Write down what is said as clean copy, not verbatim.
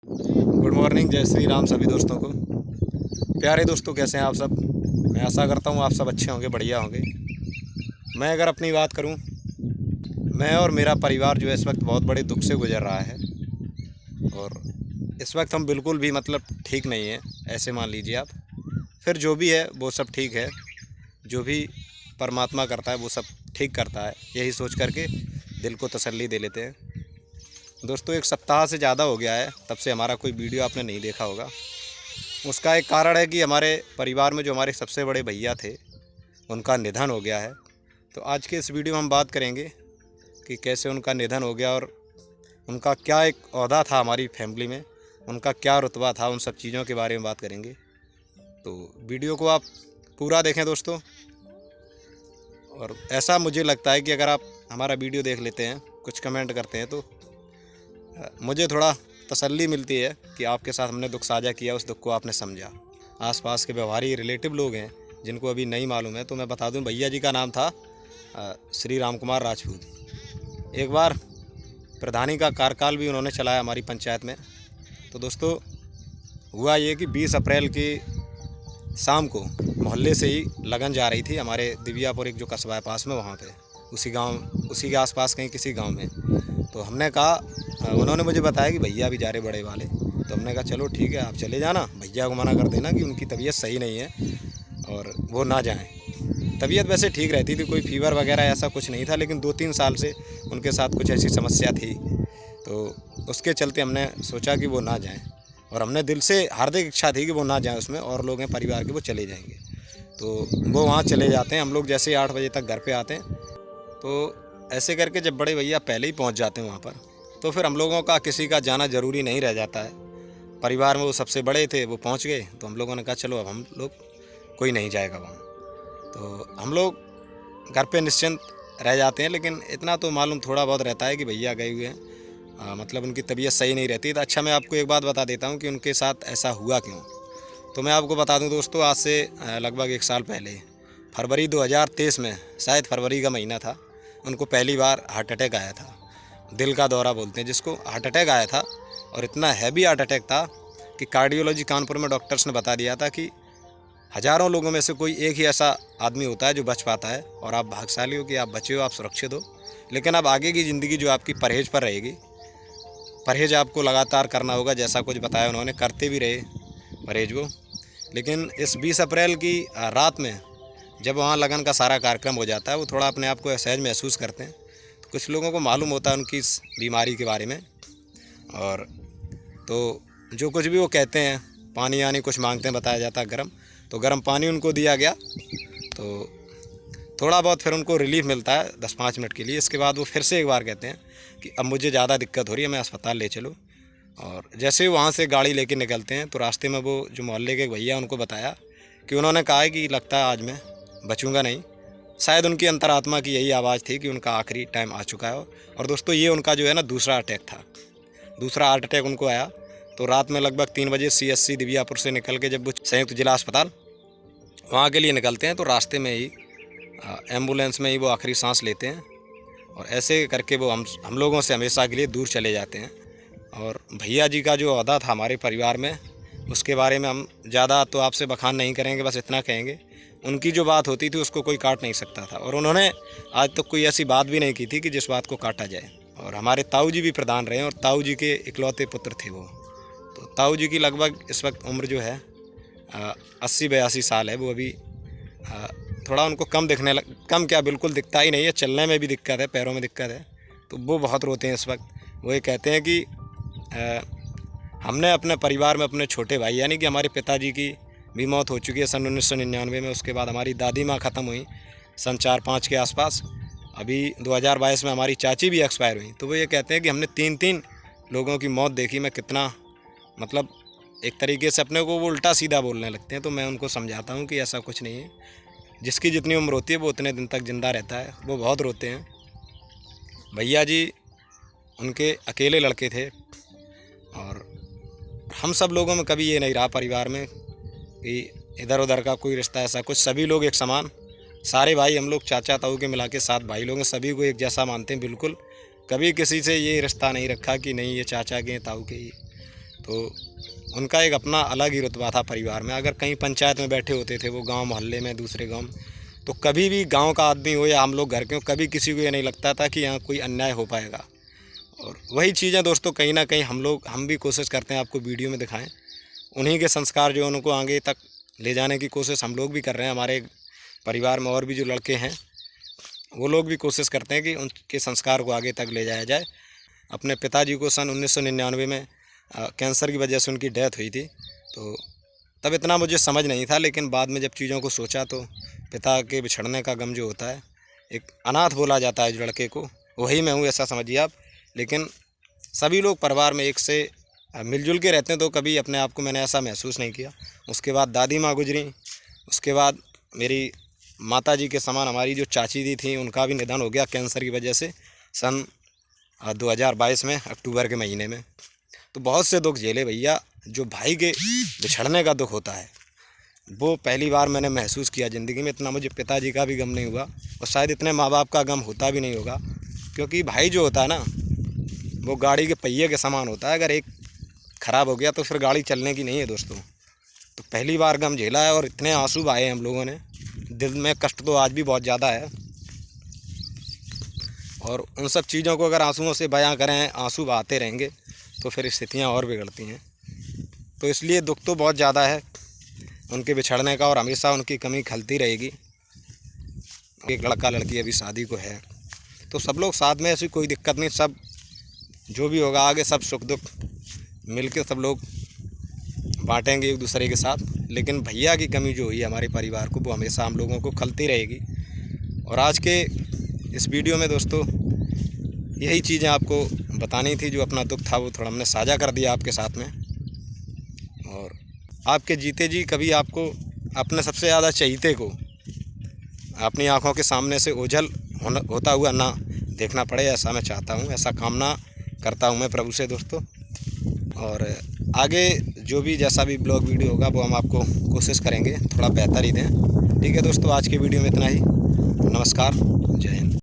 Good morning, जय श्री राम सभी दोस्तों को। प्यारे दोस्तों, कैसे हैं आप सब। मैं आशा करता हूँ आप सब अच्छे होंगे, बढ़िया होंगे। मैं अगर अपनी बात करूँ, मैं और मेरा परिवार जो है इस वक्त बहुत बड़े दुख से गुजर रहा है। और इस वक्त हम बिल्कुल भी ठीक नहीं हैं, ऐसे मान लीजिए आप। फिर जो भी है वो सब ठीक है, जो भी परमात्मा करता है वो सब ठीक करता है, यही सोच करके दिल को तसल्ली दे लेते हैं। दोस्तों, एक सप्ताह से ज़्यादा हो गया है तब से हमारा कोई वीडियो आपने नहीं देखा होगा। उसका एक कारण है कि हमारे परिवार में जो हमारे सबसे बड़े भैया थे उनका निधन हो गया है। तो आज के इस वीडियो में हम बात करेंगे कि कैसे उनका निधन हो गया और उनका क्या एक ओहदा था हमारी फैमिली में, उनका क्या रुतबा था, उन सब चीज़ों के बारे में बात करेंगे। तो वीडियो को आप पूरा देखें दोस्तों। और ऐसा मुझे लगता है कि अगर आप हमारा वीडियो देख लेते हैं, कुछ कमेंट करते हैं, तो मुझे थोड़ा तसल्ली मिलती है कि आपके साथ हमने दुख साझा किया, उस दुख को आपने समझा। आसपास के व्यवहारिक रिलेटिव लोग हैं जिनको अभी नहीं मालूम है, तो मैं बता दूं, भैया जी का नाम था श्री राम कुमार राजपूत। एक बार प्रधानी का कार्यकाल भी उन्होंने चलाया हमारी पंचायत में। तो दोस्तों, हुआ ये कि 20 अप्रैल की शाम को मोहल्ले से ही लगन जा रही थी हमारे दिव्यापुर, एक जो कस्बा है पास में, वहाँ पे उसी के आसपास कहीं किसी गांव में। तो हमने कहा, उन्होंने मुझे बताया कि भैया भी जा रहे बड़े वाले। तो हमने कहा चलो ठीक है, आप चले जाना, भैया को मना कर देना कि उनकी तबीयत सही नहीं है और वो ना जाएं। तबीयत वैसे ठीक रहती थी, कोई फीवर वगैरह ऐसा कुछ नहीं था, लेकिन 2-3 साल से उनके साथ कुछ ऐसी समस्या थी। तो उसके चलते हमने सोचा कि वो ना जाएं, और हमने दिल से हार्दिक इच्छा थी कि वो ना जाएं उसमें, और लोग हैं परिवार के वो चले जाएंगे। तो वो वहाँ चले जाते हैं। हम लोग जैसे ही 8 बजे तक घर पे आते हैं, तो ऐसे करके जब बड़े भैया पहले ही पहुँच जाते हैं वहाँ पर, तो फिर हम लोगों का किसी का जाना ज़रूरी नहीं रह जाता है। परिवार में वो सबसे बड़े थे, वो पहुँच गए, तो हम लोगों ने कहा चलो अब हम लोग, कोई नहीं जाएगा वहाँ। तो हम लोग घर पे निश्चिंत रह जाते हैं। लेकिन इतना तो मालूम थोड़ा बहुत रहता है कि भैया गए हुए हैं, मतलब उनकी तबीयत सही नहीं रहती। तो अच्छा, मैं आपको एक बात बता देता हूँ कि उनके साथ ऐसा हुआ क्यों। तो मैं आपको बता दूँ दोस्तों, आज से लगभग 1 साल पहले, फरवरी 2023 में, शायद फरवरी का महीना था, उनको पहली बार हार्ट अटैक आया था। दिल का दौरा बोलते हैं जिसको, हार्ट अटैक आया था। और इतना हैवी हार्ट अटैक था कि कार्डियोलॉजी कानपुर में डॉक्टर्स ने बता दिया था कि हज़ारों लोगों में से कोई एक ही ऐसा आदमी होता है जो बच पाता है। और आप भाग्यशाली हो कि आप बचे हो, आप सुरक्षित हो। लेकिन अब आगे की ज़िंदगी जो आपकी परहेज पर रहेगी, परहेज आपको लगातार करना होगा, जैसा कुछ बताया उन्होंने, करते भी रहे परहेज वो। लेकिन इस 20 अप्रैल की रात में जब वहाँ लगन का सारा कार्यक्रम हो जाता है, वो थोड़ा अपने आप को असहज महसूस करते हैं। तो कुछ लोगों को मालूम होता है उनकी इस बीमारी के बारे में, और तो जो कुछ भी वो कहते हैं, पानी यानी कुछ मांगते हैं, बताया जाता है गर्म, तो गर्म पानी उनको दिया गया। तो थोड़ा बहुत फिर उनको रिलीफ मिलता है 10-5 मिनट के लिए। इसके बाद वो फिर से एक बार कहते हैं कि अब मुझे ज़्यादा दिक्कत हो रही है, मैं अस्पताल ले चलो। और जैसे ही वहाँ से गाड़ी लेके निकलते हैं, तो रास्ते में वो जो मोहल्ले के भैया, उनको बताया कि उन्होंने कहा है कि लगता है आज मैं बचूँगा नहीं। शायद उनकी अंतरात्मा की यही आवाज़ थी कि उनका आखिरी टाइम आ चुका है। और दोस्तों, ये उनका जो है ना दूसरा अटैक था, दूसरा हार्ट अटैक उनको आया। तो रात में लगभग 3 बजे CSC दिव्यापुर से निकल के जब वो संयुक्त जिला अस्पताल वहाँ के लिए निकलते हैं, तो रास्ते में ही एम्बुलेंस में ही वो आखिरी सांस लेते हैं। और ऐसे करके वो हम लोगों से हमेशा के लिए दूर चले जाते हैं। और भैया जी का जो ओहदा था हमारे परिवार में, उसके बारे में हम ज़्यादा तो आपसे बखान नहीं करेंगे, बस इतना कहेंगे, उनकी जो बात होती थी उसको कोई काट नहीं सकता था। और उन्होंने आज तक कोई ऐसी बात भी नहीं की थी कि जिस बात को काटा जाए। और हमारे ताऊ जी भी प्रधान रहे, और ताऊ जी के इकलौते पुत्र थे वो। तो ताऊ जी की लगभग इस वक्त उम्र जो है 80-82 साल है। वो अभी थोड़ा उनको कम क्या, बिल्कुल दिखता ही नहीं है, चलने में भी दिक्कत है, पैरों में दिक्कत है। तो वो बहुत रोते हैं इस वक्त। वो ये कहते हैं कि हमने अपने परिवार में अपने छोटे भाई, यानी कि हमारे पिताजी की भी मौत हो चुकी है सन 1999 में। उसके बाद हमारी दादी माँ ख़त्म हुई सन 4-5 के आसपास। अभी 2022 में हमारी चाची भी एक्सपायर हुई। तो वो ये कहते हैं कि हमने 3-3 लोगों की मौत देखी। मैं कितना, मतलब एक तरीके से अपने को वो उल्टा सीधा बोलने लगते हैं। तो मैं उनको समझाता हूँ कि ऐसा कुछ नहीं है, जिसकी जितनी उम्र होती है वो उतने दिन तक ज़िंदा रहता है। वो बहुत रोते हैं। भैया जी उनके अकेले लड़के थे, और हम सब लोगों में कभी ये नहीं रहा परिवार में कि इधर उधर का कोई रिश्ता ऐसा कुछ। सभी लोग एक समान, सारे भाई हम लोग, चाचा ताऊ के मिला के 7 भाई लोग हैं, सभी को एक जैसा मानते हैं। बिल्कुल कभी किसी से ये रिश्ता नहीं रखा कि नहीं ये चाचा के ताऊ के ही। तो उनका एक अपना अलग ही रुतबा था परिवार में। अगर कहीं पंचायत में बैठे होते थे वो गांव मोहल्ले में, दूसरे गांव में, तो कभी भी गांव का आदमी हो या हम लोग घर के हो, कभी किसी को ये नहीं लगता था कि यहाँ कोई अन्याय हो पाएगा। और वही चीज़ें दोस्तों कहीं ना कहीं हम भी कोशिश करते हैं आपको वीडियो में दिखाएं। उन्हीं के संस्कार जो उनको आगे तक ले जाने की कोशिश हम लोग भी कर रहे हैं। हमारे परिवार में और भी जो लड़के हैं वो लोग भी कोशिश करते हैं कि उनके संस्कार को आगे तक ले जाया जाए। अपने पिताजी को सन 1999 में कैंसर की वजह से उनकी डेथ हुई थी, तो तब इतना मुझे समझ नहीं था, लेकिन बाद में जब चीज़ों को सोचा तो पिता के बिछड़ने का गम जो होता है, एक अनाथ बोला जाता है जो लड़के को, वही मैं हूँ ऐसा समझिए आप। लेकिन सभी लोग परिवार में एक से मिलजुल के रहते हैं, तो कभी अपने आप को मैंने ऐसा महसूस नहीं किया। उसके बाद दादी माँ गुजरी, उसके बाद मेरी माता जी के समान हमारी जो चाची दी थी उनका भी निधन हो गया कैंसर की वजह से सन 2022 में अक्टूबर के महीने में। तो बहुत से दुख झेले भैया। जो भाई के बिछड़ने का दुख होता है वो पहली बार मैंने महसूस किया ज़िंदगी में। इतना मुझे पिताजी का भी गम नहीं हुआ और शायद इतने माँ बाप का गम होता भी नहीं होगा, क्योंकि भाई जो होता है ना वो गाड़ी के पहिए के समान होता है। अगर एक ख़राब हो गया तो फिर गाड़ी चलने की नहीं है दोस्तों। तो पहली बार गम झेला है और इतने आंसू बहाए हम लोगों ने। दिल में कष्ट तो आज भी बहुत ज़्यादा है, और उन सब चीज़ों को अगर आंसुओं से बयां करें, आंसू बहाते रहेंगे तो फिर स्थितियां और बिगड़ती हैं। तो इसलिए दुख तो बहुत ज़्यादा है उनके बिछड़ने का, और हमेशा उनकी कमी खलती रहेगी। एक लड़का लड़की अभी शादी को है, तो सब लोग साथ में, ऐसी कोई दिक्कत नहीं। सब जो भी होगा आगे सब सुख दुख मिलके सब लोग बांटेंगे एक दूसरे के साथ। लेकिन भैया की कमी जो हुई है हमारे परिवार को, वो हमेशा हम लोगों को खलती रहेगी। और आज के इस वीडियो में दोस्तों यही चीज़ें आपको बतानी थी। जो अपना दुख था वो थोड़ा हमने साझा कर दिया आपके साथ में। और आपके जीते जी कभी आपको अपने सबसे ज़्यादा चहीते को अपनी आंखों के सामने से ओझल होता हुआ ना देखना पड़े, ऐसा मैं चाहता हूँ, ऐसा कामना करता हूँ मैं प्रभु से दोस्तों। और आगे जो भी जैसा भी ब्लॉग वीडियो होगा वो हम आपको कोशिश करेंगे थोड़ा बेहतर ही दें। ठीक है दोस्तों, आज के वीडियो में इतना ही। नमस्कार, जय हिंद।